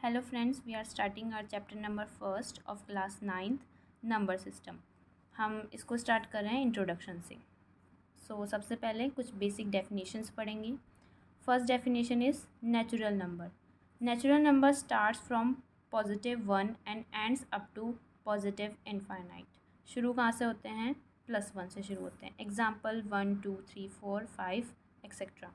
Hello friends, we are starting our chapter number first of class 9th number system. हम इसको start कर रहे हैं इंट्रोडक्शन से। सबसे पहले कुछ बेसिक डेफिनेशंस पढ़ेंगे। First definition is natural number. Natural number starts from +1 and ends up to +infinite. शुरू कहाँ से होते हैं? +1 से शुरू होते हैं। Example 1 2 3 4 5 etcetera.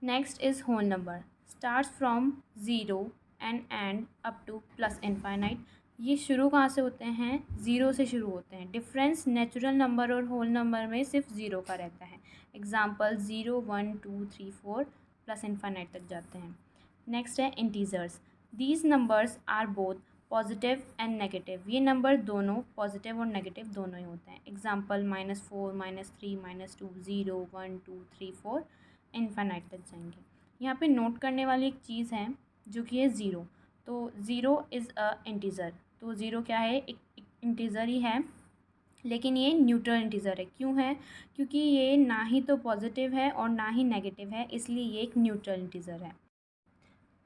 Next is whole number, starts from 0 and up to +infinite. ये शुरू कहाँ से होते हैं? 0 से शुरू होते हैं। डिफरेंस नेचुरल नंबर और होल नंबर में सिर्फ 0 का रहता है। एग्जाम्पल 0 1 2 3 4 +इनफाइनाइट तक जाते हैं। नेक्स्ट है integers. These numbers are both positive and negative. ये नंबर दोनों पॉजिटिव और नेगेटिव दोनों ही होते हैं। एग्जाम्पल -4 -3 -2 0 1 2 3 4 इनफाइनाइट तक जाएंगे। यहाँ पे नोट करने वाली एक चीज़ है जो कि है ज़ीरो। तो ज़ीरो इज़ अ इंटीज़र। तो ज़ीरो क्या है? एक इंटीज़र ही है, लेकिन ये न्यूट्रल इंटीज़र है। क्यों है? क्योंकि ये ना ही तो पॉजिटिव है और ना ही नेगेटिव है, इसलिए ये एक न्यूट्रल इंटीज़र है।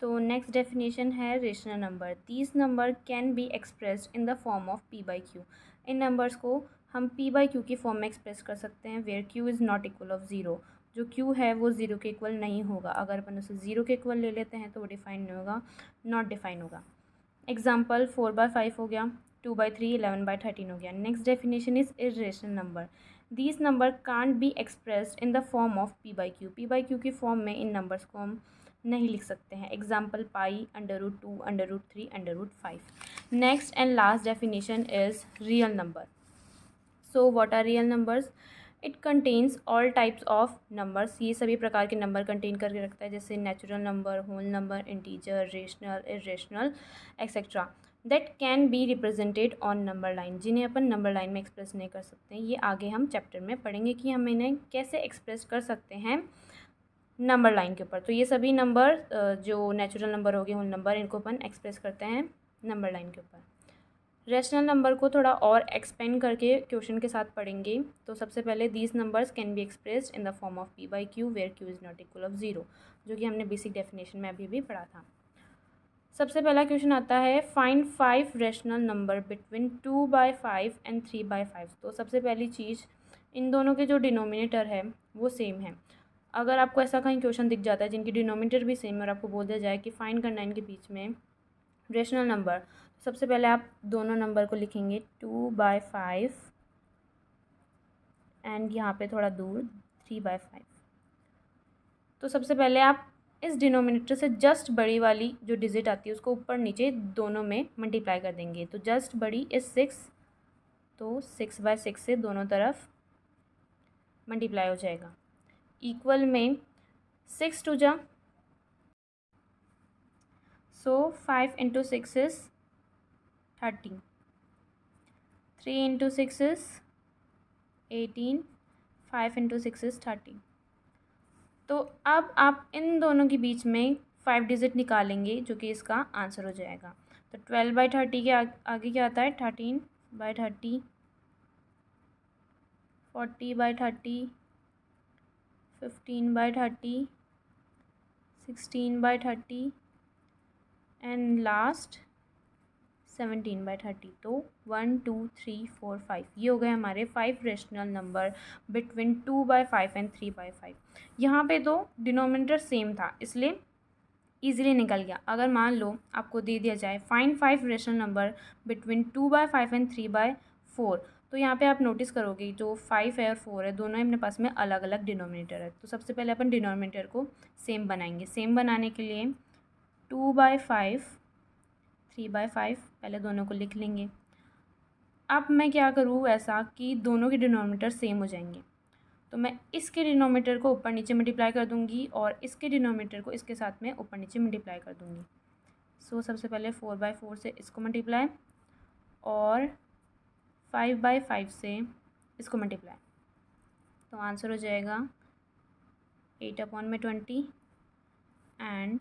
तो नेक्स्ट डेफिनेशन है rational number. These number can be expressed in the form of p/q। In numbers को हम p/q की फॉर्म में एक्सप्रेस कर सकते हैं, where q is not equal of zero. जो q है वो ज़ीरो के इक्वल नहीं होगा। अगर अपन उसे ज़ीरो के इक्वल ले लेते हैं तो वो डिफाइन नहीं होगा, नॉट डिफाइन होगा। एग्जाम्पल 4/5 हो गया, 2/3 11/13 हो गया। Next definition is irrational number. These number can't be expressed in the form of p/q। p/q की फॉर्म में इन नंबर्स को हम नहीं लिख सकते हैं। Example pi, √2, √3, √5। Next and last definition is real number. So what are real numbers? It contains all types of numbers. ये सभी प्रकार के नंबर कंटेन करके रखता है, जैसे natural number, whole number, integer, rational, irrational etcetera, that can be represented on number line, जिन्हें अपन नंबर लाइन में एक्सप्रेस नहीं कर सकते हैं। ये आगे हम चैप्टर में पढ़ेंगे कि हम इन्हें कैसे एक्सप्रेस कर सकते हैं नंबर लाइन के ऊपर। तो ये सभी नंबर जो नेचुरल नंबर हो गए, होल नंबर, इनको अपन एक्सप्रेस करते हैं नंबर लाइन के ऊपर। रेशनल नंबर को थोड़ा और एक्सपेंड करके क्वेश्चन के साथ पढ़ेंगे। तो सबसे पहले these numbers can be expressed in the form of p/q where q is not equal of zero, जो कि हमने बेसिक डेफिनेशन में अभी भी पढ़ा था। सबसे पहला क्वेश्चन आता है, find 5 rational number between 2/5 and 3/5। तो सबसे पहली चीज़, इन दोनों के जो डिनोमिनेटर है वो सेम है। अगर आपको ऐसा कहीं क्वेश्चन दिख जाता है जिनकी डिनोमिनेटर भी सेम है और आपको बोल दिया जाए कि फाइंड करना है इनके बीच में रेशनल नंबर, सबसे पहले आप दोनों नंबर को लिखेंगे 2/5 एंड यहाँ पे थोड़ा दूर 3/5। तो सबसे पहले आप इस डिनोमिनेटर से जस्ट बड़ी वाली जो डिजिट आती है उसको ऊपर नीचे दोनों में मल्टीप्लाई कर देंगे। तो जस्ट बड़ी इज़ 6, तो 6/6 से दोनों तरफ मल्टीप्लाई हो जाएगा। इक्वल में 6 2 जा, सो 5 × 6 इज़ 30, 3 × 6 इज़ 18, 5 × 6 इज़ 30। तो अब आप इन दोनों के बीच में 5 डिजिट निकालेंगे, जो कि इसका आंसर हो जाएगा। तो 12/30 के आगे क्या आता है? 13/30, 40/30, 15/30, 16/30 एंड लास्ट 17/30। तो 1 2 3 4 5 ये हो गए हमारे 5 रेशनल नंबर बिटवीन 2/5 एंड 3/5। यहाँ पे तो डिनोमिनेटर सेम था, इसलिए ईजिली निकल गया। अगर मान लो आपको दे दिया जाए find 5 rational number between 2/5 and 3/4, तो यहाँ पे आप नोटिस करोगे जो 5 है और 4 है दोनों ही अपने पास में अलग अलग डिनोमिनेटर है। तो सबसे पहले अपन डिनोमिनेटर को सेम बनाएंगे। सेम बनाने के लिए 2/5 3/5 पहले दोनों को लिख लेंगे। अब मैं क्या करूँ ऐसा कि दोनों के डिनोमिनेटर सेम हो जाएंगे, तो मैं इसके डिनोमिनेटर को ऊपर नीचे मल्टीप्लाई कर दूंगी और इसके डिनोमिनेटर को इसके साथ में ऊपर नीचे मल्टीप्लाई कर दूंगी। सो सबसे पहले 4/4 से इसको मल्टीप्लाई और 5/5 से इसको मल्टीप्लाई, तो आंसर हो जाएगा 8/20 एंड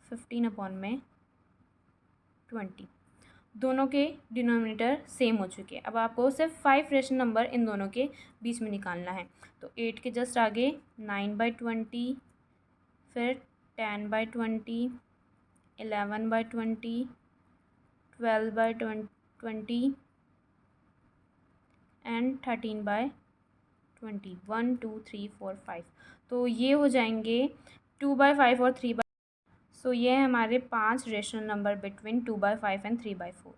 15/20। दोनों के डिनोमिनेटर सेम हो चुके हैं। अब आपको सिर्फ 5 रेशनल नंबर इन दोनों के बीच में निकालना है। तो 8 के जस्ट आगे 9/20, फिर 10/20, 11/20, 12/20 एंड 13/20। 1 2 3 4 5। तो ये हो जाएंगे 2/5 और 3/। सो ये है हमारे 5 रेशनल नंबर बिटवीन 2/5 एंड 3/4।